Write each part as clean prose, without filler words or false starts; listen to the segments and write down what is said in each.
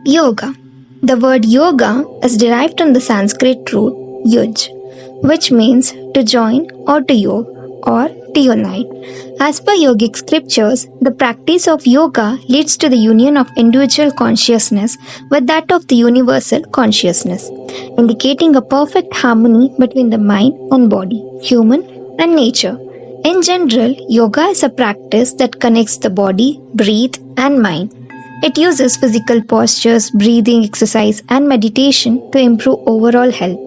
Yoga. The word yoga is derived from the Sanskrit root yuj, which means to join or to yoke or to unite. As per yogic scriptures, the practice of yoga leads to the union of individual consciousness with that of the universal consciousness, indicating a perfect harmony between the mind and body, human and nature. In general, yoga is a practice that connects the body, breath, and mind. It uses physical postures, breathing exercise, and meditation to improve overall health.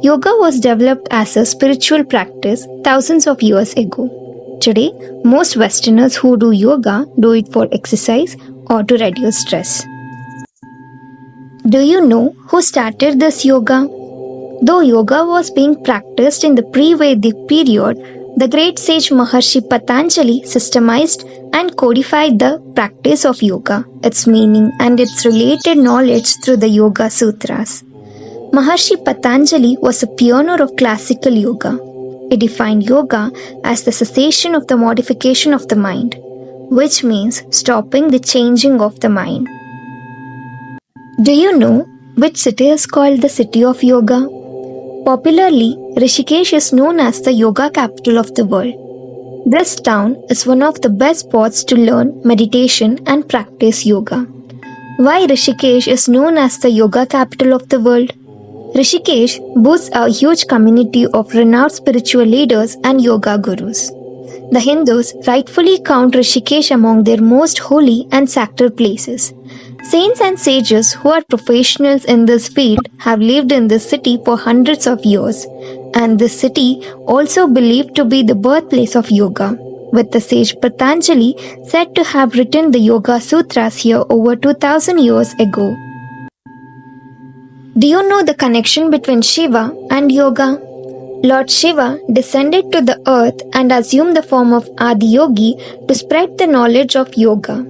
Yoga was developed as a spiritual practice thousands of years ago. Today, most Westerners who do yoga do it for exercise or to reduce stress. Do you know who started this yoga? Though yoga was being practiced in the pre-Vedic period, the great sage Maharshi Patanjali systemized and codified the practice of yoga, its meaning, and its related knowledge through the Yoga Sutras. Maharshi Patanjali was a pioneer of classical yoga. He defined yoga as the cessation of the modification of the mind, which means stopping the changing of the mind. Do you know which city is called the city of yoga? Popularly, Rishikesh is known as the yoga capital of the world. This town is one of the best spots to learn meditation and practice yoga. Why Rishikesh is known as the yoga capital of the world? Rishikesh boasts a huge community of renowned spiritual leaders and yoga gurus. The Hindus rightfully count Rishikesh among their most holy and sacred places. Saints and sages who are professionals in this field have lived in this city for hundreds of years, and this city also believed to be the birthplace of yoga, with the sage Patanjali said to have written the Yoga Sutras here over 2000 years ago. Do you know the connection between Shiva and yoga? Lord Shiva descended to the earth and assumed the form of Adiyogi to spread the knowledge of yoga.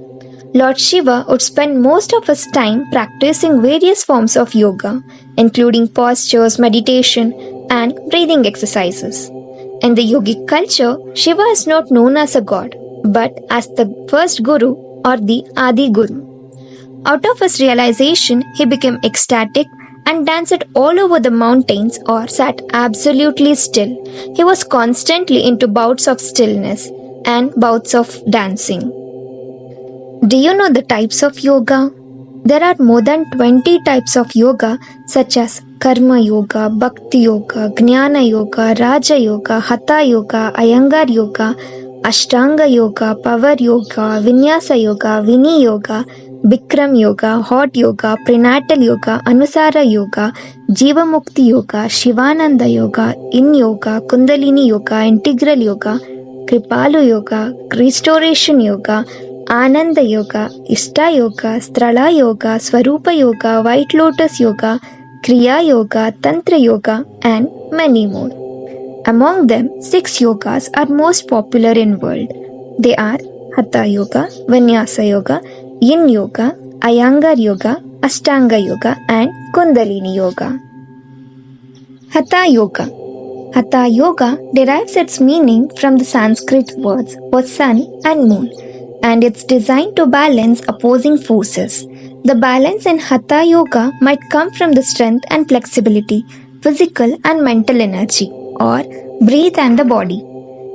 Lord Shiva would spend most of his time practicing various forms of yoga, including postures, meditation, and breathing exercises. In the yogic culture, Shiva is not known as a god, but as the first guru or the Adi Guru. Out of his realization, he became ecstatic and danced all over the mountains or sat absolutely still. He was constantly into bouts of stillness and bouts of dancing. Do you know the types of yoga? There are more than 20 types of yoga such as Karma Yoga, Bhakti Yoga, Jnana Yoga, Raja Yoga, Hatha Yoga, Iyengar Yoga, Ashtanga Yoga, Power Yoga, Vinyasa Yoga, Vini Yoga, Bikram Yoga, Hot Yoga, Prenatal Yoga, Anusara Yoga, Jiva Mukti Yoga, Shivananda Yoga, In Yoga, Kundalini Yoga, Integral Yoga, Kripalu Yoga, Restoration Yoga, Ananda Yoga, Ishta Yoga, Strala Yoga, Swarupa Yoga, White Lotus Yoga, Kriya Yoga, Tantra Yoga, and many more. Among them, 6 yogas are most popular in world. They are Hatha Yoga, Vinyasa Yoga, Yin Yoga, Iyengar Yoga, Ashtanga Yoga, and Kundalini Yoga. Hatha Yoga. Hatha Yoga derives its meaning from the Sanskrit words for sun and moon, and it's designed to balance opposing forces. The balance in Hatha Yoga might come from the strength and flexibility, physical and mental energy, or breath and the body.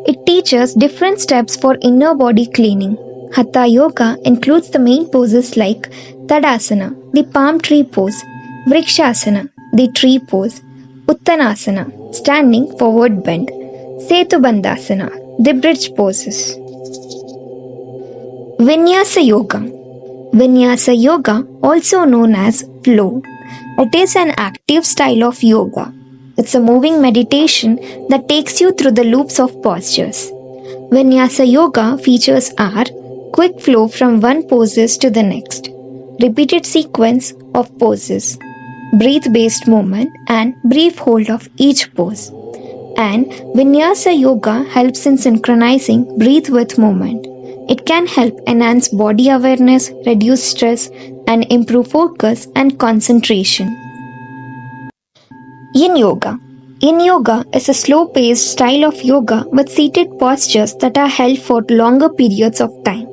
It teaches different steps for inner body cleaning. Hatha Yoga includes the main poses like Tadasana, the palm tree pose, Vrikshasana, the tree pose, Uttanasana, standing forward bend, Setubandhasana, the bridge poses. Vinyasa Yoga. Vinyasa Yoga, also known as flow. It is an active style of yoga. It's a moving meditation that takes you through the loops of postures. Vinyasa Yoga features are quick flow from one poses to the next, repeated sequence of poses, breath-based movement, and brief hold of each pose. And Vinyasa Yoga helps in synchronizing breath with movement. It can help enhance body awareness, reduce stress, and improve focus and concentration. Yin Yoga. Yin Yoga is a slow-paced style of yoga with seated postures that are held for longer periods of time.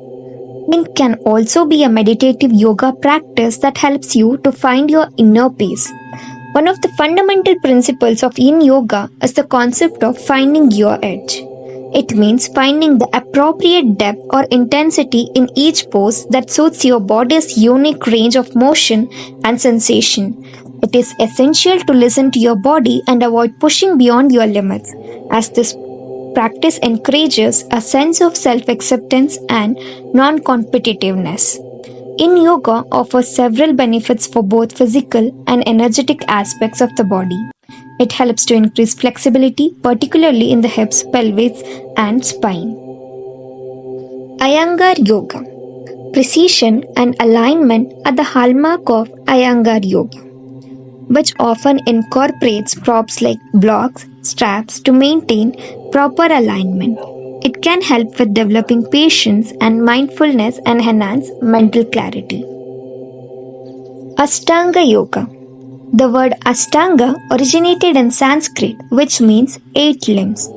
It can also be a meditative yoga practice that helps you to find your inner peace. One of the fundamental principles of yin yoga is the concept of finding your edge. It means finding the appropriate depth or intensity in each pose that suits your body's unique range of motion and sensation. It is essential to listen to your body and avoid pushing beyond your limits, as this practice encourages a sense of self acceptance and non competitiveness. In yoga offers several benefits for both physical and energetic aspects of the body. It helps to increase flexibility, particularly in the hips, pelvis, and spine. Iyengar Yoga. Precision and alignment are the hallmark of Iyengar Yoga, which often incorporates props like blocks, straps to maintain proper alignment. It can help with developing patience and mindfulness and enhance mental clarity. Ashtanga Yoga. The word Ashtanga originated in Sanskrit, which means 8 limbs.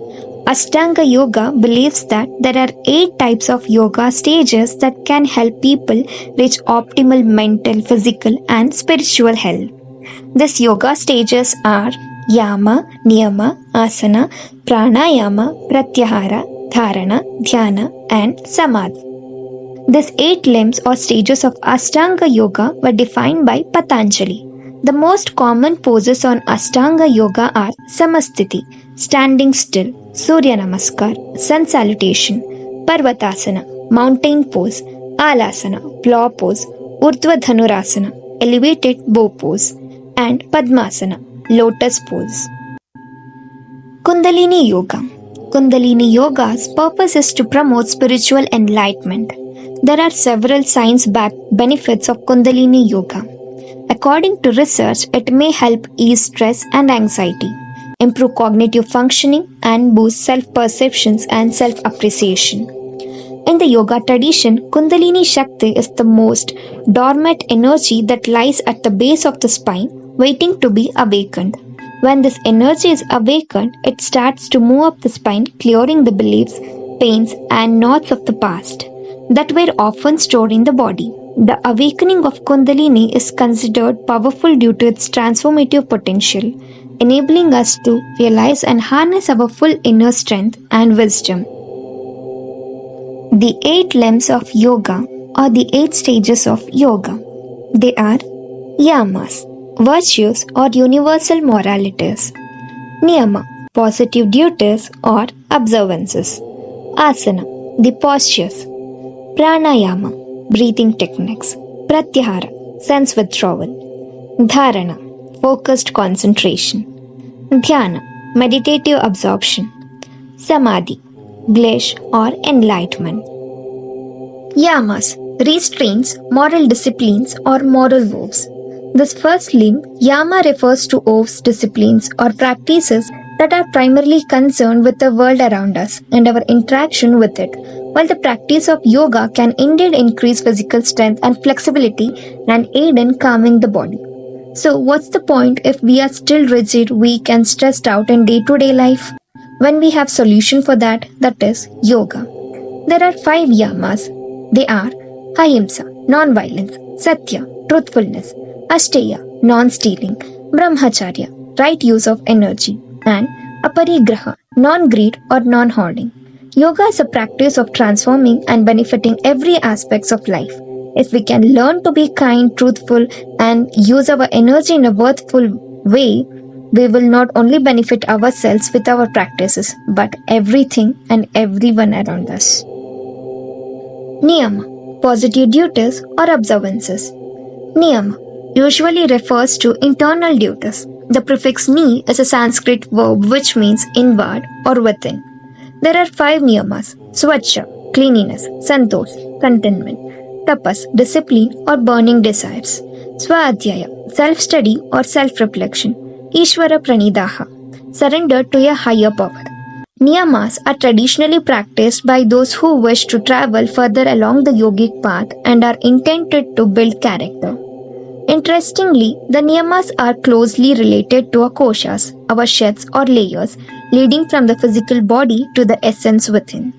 Ashtanga Yoga believes that there are 8 types of yoga stages that can help people reach optimal mental, physical, and spiritual health. These yoga stages are Yama, Niyama, Asana, Pranayama, Pratyahara, Dharana, Dhyana, and Samadhi. These 8 limbs or stages of Ashtanga Yoga were defined by Patanjali. The most common poses on Ashtanga Yoga are Samastiti, standing still, Surya Namaskar, sun salutation, Parvatasana, mountain pose, Alasana, plow pose, Urdhva Dhanurasana, elevated bow pose, and Padmasana, lotus pose. Kundalini Yoga. Kundalini Yoga's purpose is to promote spiritual enlightenment. There are several science-backed benefits of Kundalini Yoga. According to research, it may help ease stress and anxiety, improve cognitive functioning, and boost self-perceptions and self-appreciation. In the yoga tradition, Kundalini Shakti is the most dormant energy that lies at the base of the spine, waiting to be awakened. When this energy is awakened, it starts to move up the spine, clearing the beliefs, pains, and knots of the past that were often stored in the body. The awakening of Kundalini is considered powerful due to its transformative potential, enabling us to realize and harness our full inner strength and wisdom. The 8 limbs of yoga or the 8 stages of yoga. They are yamas, virtues or universal moralities; niyama, positive duties or observances; asana, the postures; pranayama, breathing techniques; pratyahara, sense withdrawal; dharana, focused concentration; dhyana, meditative absorption; samadhi, bliss or enlightenment. Yamas, restraints, moral disciplines or moral vows. This first limb, yama, refers to vows, disciplines or practices that are primarily concerned with the world around us and our interaction with it, while the practice of yoga can indeed increase physical strength and flexibility and aid in calming the body. So, what's the point if we are still rigid, weak, and stressed out in day-to-day life? When we have solution for that, that is yoga. There are 5 yamas. They are ahimsa, non-violence; satya, truthfulness; asteya, non-stealing; brahmacharya, right use of energy; and aparigraha, non-greed or non-hoarding. Yoga is a practice of transforming and benefiting every aspects of life. If we can learn to be kind, truthful, and use our energy in a worthful way, we will not only benefit ourselves with our practices, but everything and everyone around us. Niyama, positive duties or observances. Niyama usually refers to internal duties. The prefix ni is a Sanskrit verb which means inward or within. There are 5 niyamas: swachha, cleanliness; santosh, contentment; tapas, discipline or burning desires; swadhyaya, self-study or self-reflection; Ishvara Pranidaha, surrender to a higher power. Niyamas are traditionally practiced by those who wish to travel further along the yogic path and are intended to build character. Interestingly, the niyamas are closely related to our koshas, our sheds or layers, leading from the physical body to the essence within.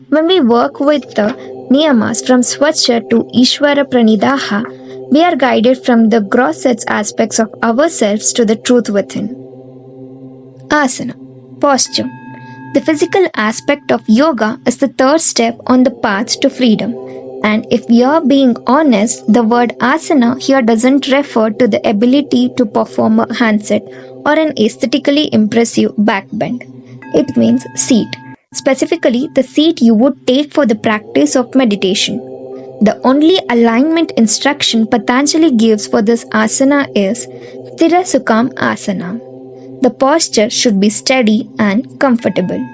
When we work with the niyamas from Swachha to Ishvara Pranidaha, we are guided from the grossest aspects of ourselves to the truth within. Asana, posture. The physical aspect of yoga is the third step on the path to freedom. And if we are being honest, the word asana here doesn't refer to the ability to perform a handset or an aesthetically impressive back bend. It means seat, specifically the seat you would take for the practice of meditation. The only alignment instruction Patanjali gives for this asana is Sthira Sukham Asana. The posture should be steady and comfortable.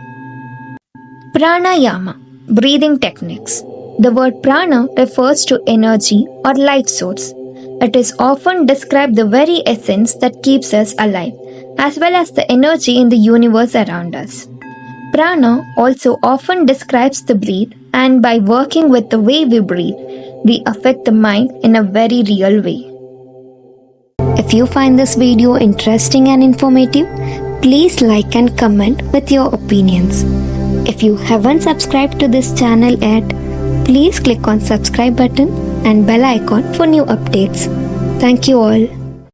Pranayama, breathing techniques. The word prana refers to energy or life source. It is often described the very essence that keeps us alive, as well as the energy in the universe around us. Prana also often describes the breath, and by working with the way we breathe, we affect the mind in a very real way. If you find this video interesting and informative, please like and comment with your opinions. If you haven't subscribed to this channel yet, please click on subscribe button and bell icon for new updates. Thank you all.